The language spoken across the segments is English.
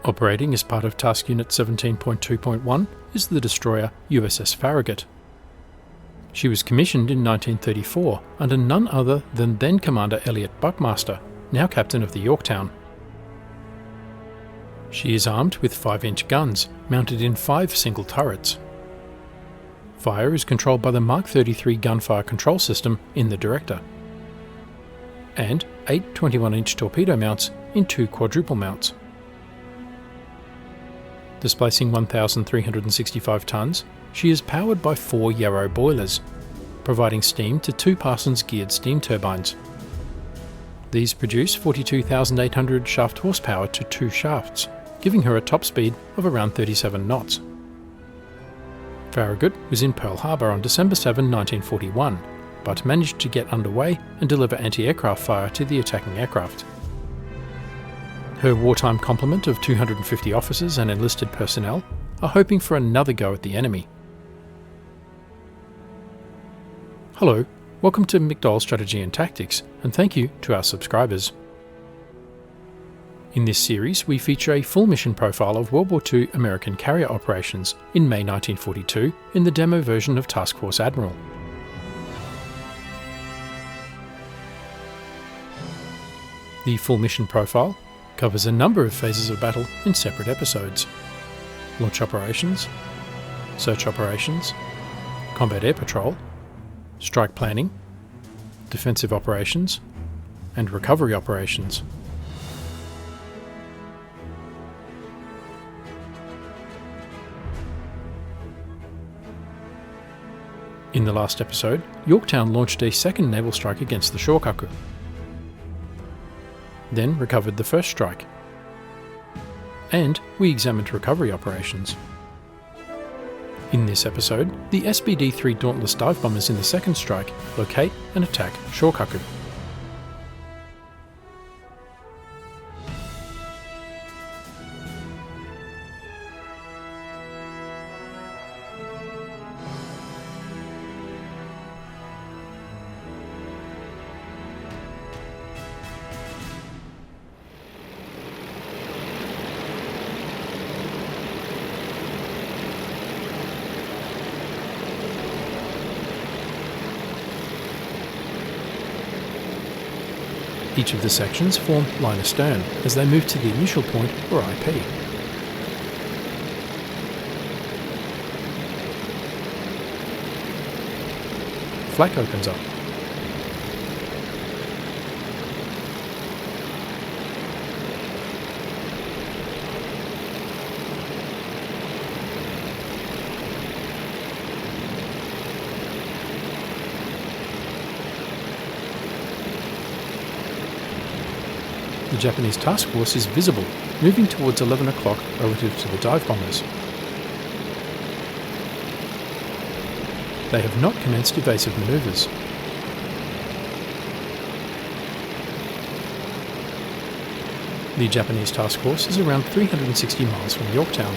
Operating as part of Task Unit 17.2.1 is the destroyer USS Farragut. She was commissioned in 1934 under none other than then Commander Elliot Buckmaster, now captain of the Yorktown. She is armed with 5-inch guns, mounted in 5 single turrets. Fire is controlled by the Mark 33 gunfire control system in the Director, and 8 21-inch torpedo mounts in 2 quadruple mounts. Displacing 1,365 tonnes, she is powered by 4 Yarrow boilers, providing steam to 2 Parsons geared steam turbines. These produce 42,800 shaft horsepower to 2 shafts, giving her a top speed of around 37 knots. Farragut was in Pearl Harbor on December 7, 1941, but managed to get underway and deliver anti-aircraft fire to the attacking aircraft. Her wartime complement of 250 officers and enlisted personnel are hoping for another go at the enemy. Hello, welcome to McDowell Strategy and Tactics, and thank you to our subscribers. In this series, we feature a full mission profile of World War II American carrier operations in May 1942 in the demo version of Task Force Admiral. The full mission profile covers a number of phases of battle in separate episodes: launch operations, search operations, combat air patrol, strike planning, defensive operations, and recovery operations. In the last episode, Yorktown launched a second naval strike against the Shokaku, then recovered the first strike, and we examined recovery operations. In this episode, the SBD-3 Dauntless dive bombers in the second strike locate and attack Shokaku. Each of the sections form line astern as they move to the initial point, or IP. Flak opens up. The Japanese task force is visible, moving towards 11 o'clock relative to the dive bombers. They have not commenced evasive manoeuvres. The Japanese task force is around 360 miles from Yorktown.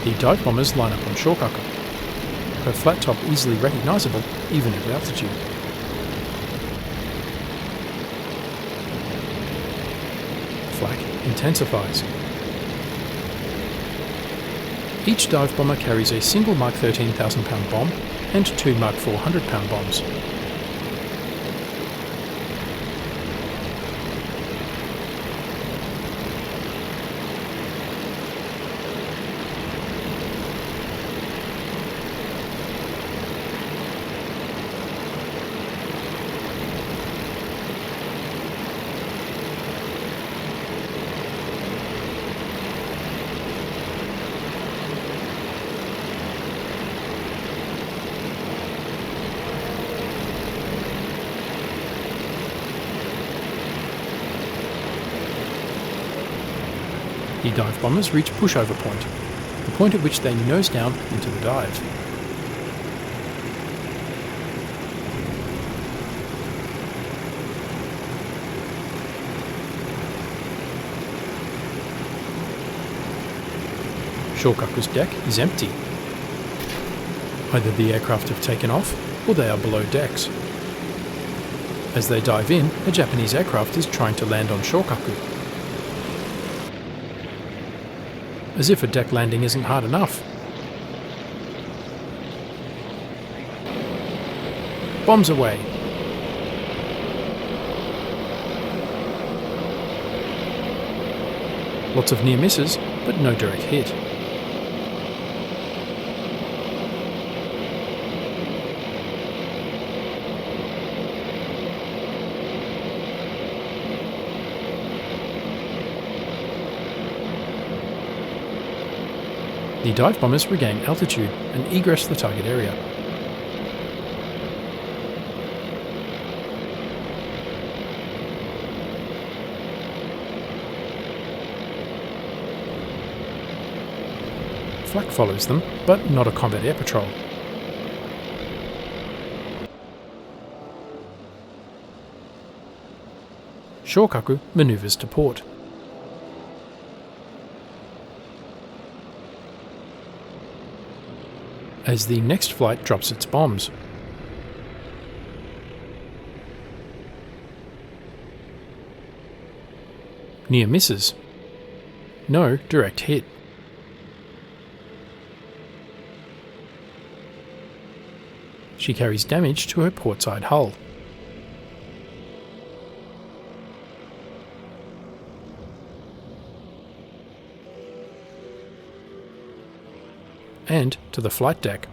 The dive bombers line up on Shokaku, her flat top easily recognisable even at altitude. Flak intensifies. Each dive bomber carries a single Mark 13 1,000-pound bomb and two Mark 4 100-pound bombs. The dive bombers reach pushover point, the point at which they nose down into the dive. Shokaku's deck is empty. Either the aircraft have taken off, or they are below decks. As they dive in, a Japanese aircraft is trying to land on Shokaku. As if a deck landing isn't hard enough. Bombs away. Lots of near misses, but no direct hit. The dive bombers regain altitude and egress the target area. Flak follows them, but not a combat air patrol. Shokaku maneuvers to port. As the next flight drops its bombs. Near misses. No direct hit. She carries damage to her portside hull. And to the flight deck.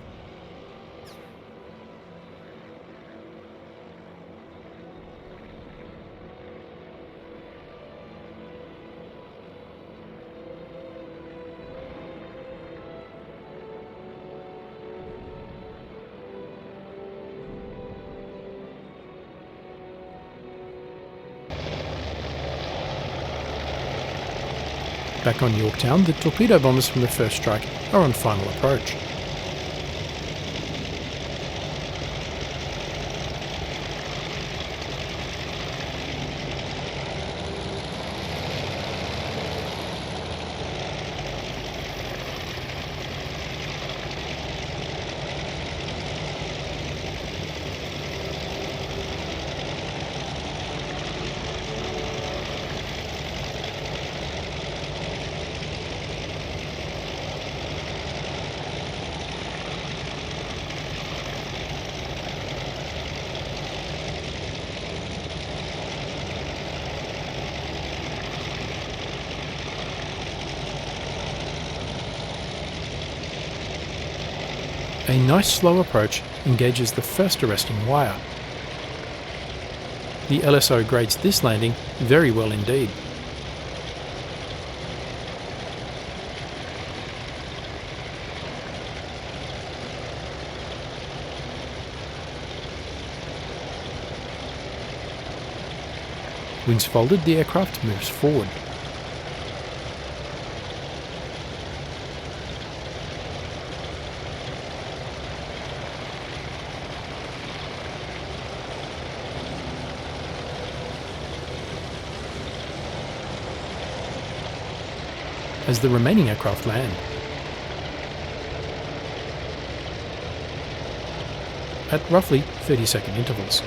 Back on Yorktown, the torpedo bombers from the first strike are on final approach. A nice slow approach engages the first arresting wire. The LSO grades this landing very well indeed. Wings folded, the aircraft moves forward. As the remaining aircraft land. at roughly 30-second intervals.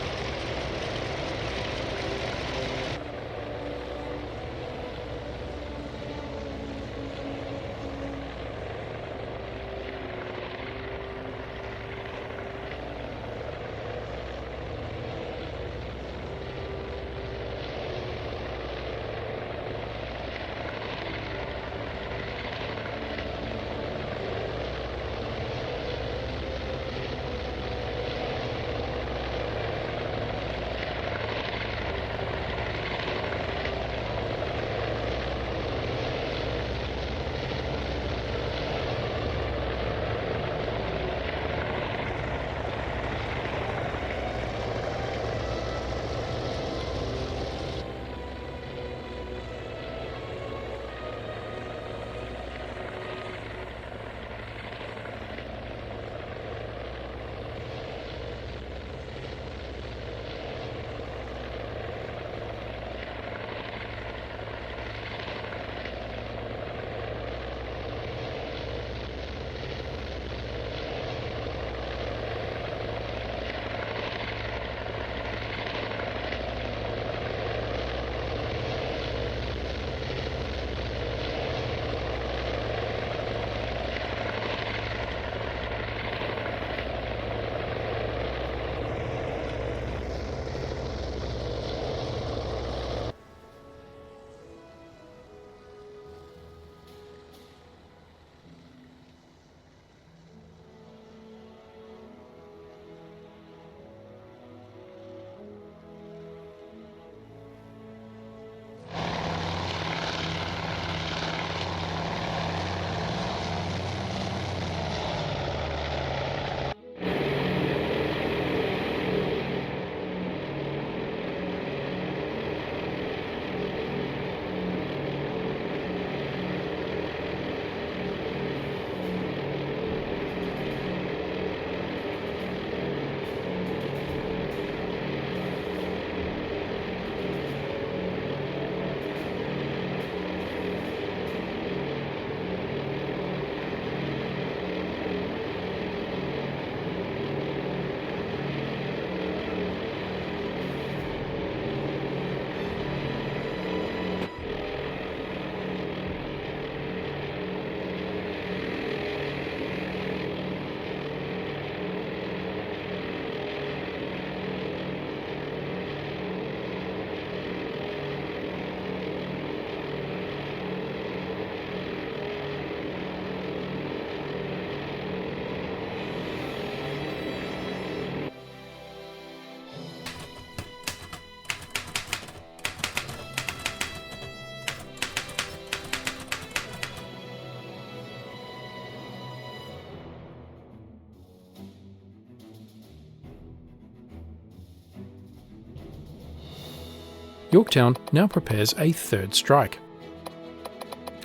Yorktown now prepares a third strike.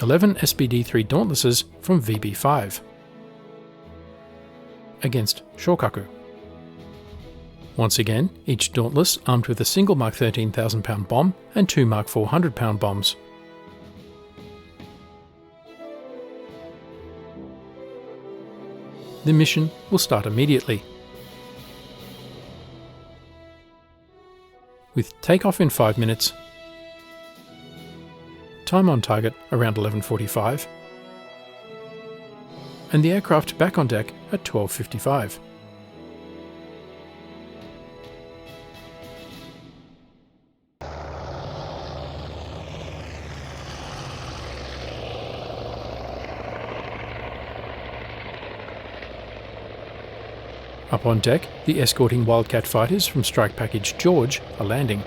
11 SBD-3 Dauntlesses from VB5 against Shokaku. Once again, each Dauntless armed with a single Mark 13 1,000-pound bomb and two Mark 4 100-pound bombs. The mission will start immediately, with takeoff in 5 minutes, time on target around 11:45, and the aircraft back on deck at 12:55. Up on deck, the escorting Wildcat fighters from Strike Package George are landing.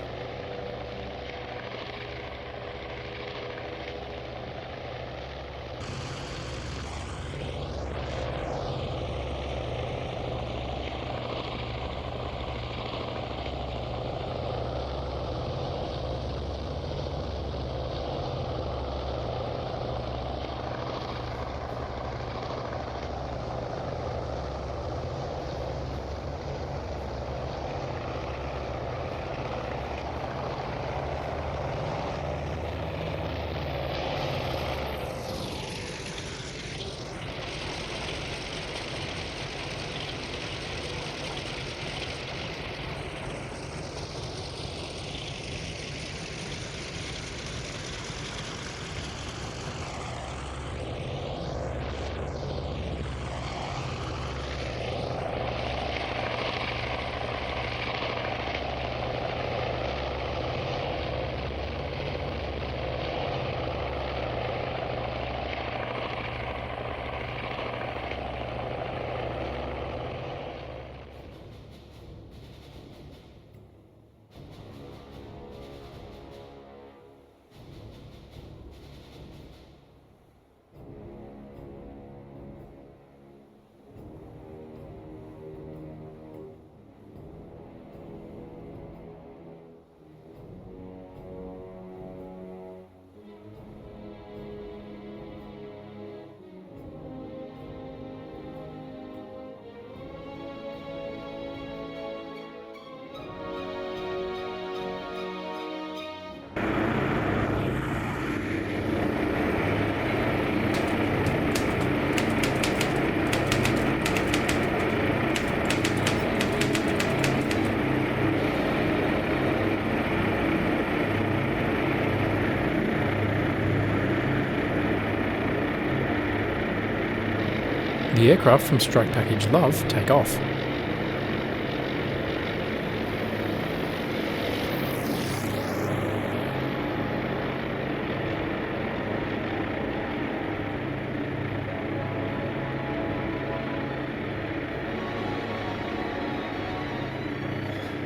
The aircraft from Strike Package Love take off.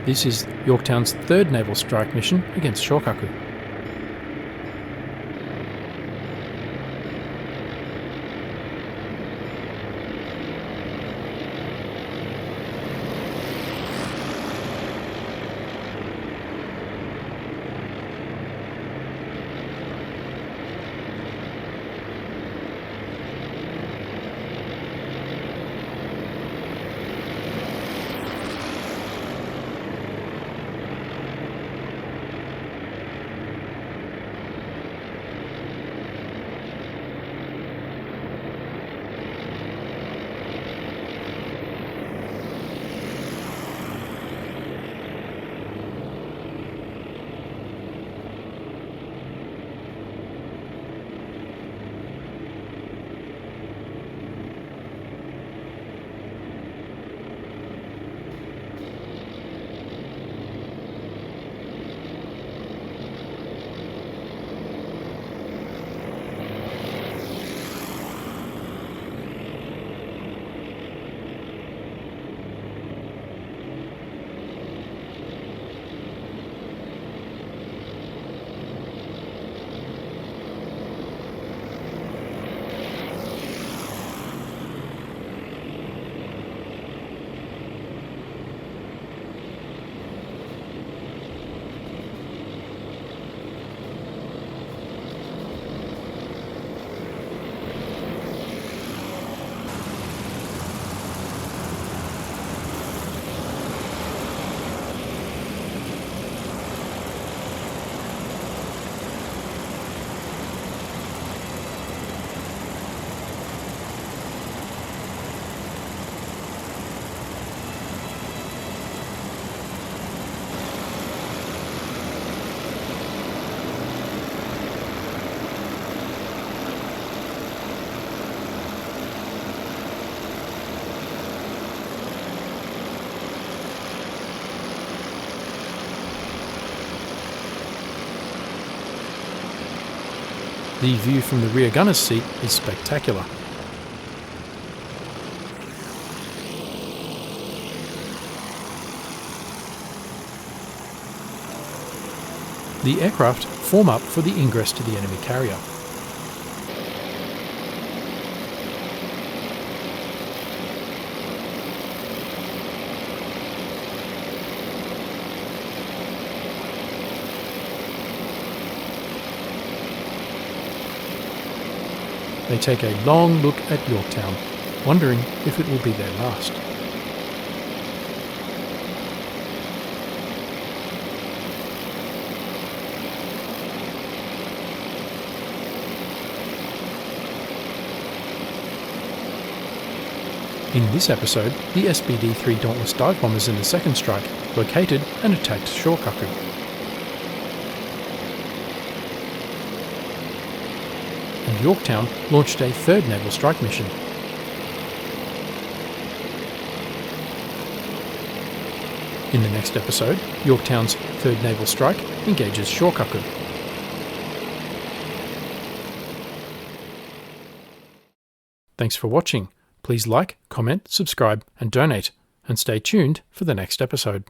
This is Yorktown's third naval strike mission against Shokaku. The view from the rear gunner's seat is spectacular. The aircraft form up for the ingress to the enemy carrier. They take a long look at Yorktown, wondering if it will be their last. In this episode, the SBD-3 Dauntless dive bombers in the Second Strike located and attacked Shokaku. And Yorktown launched a third naval strike mission. In the next episode, Yorktown's third naval strike engages Shokaku. Thanks for watching. Please like, comment, subscribe and donate, and stay tuned for the next episode.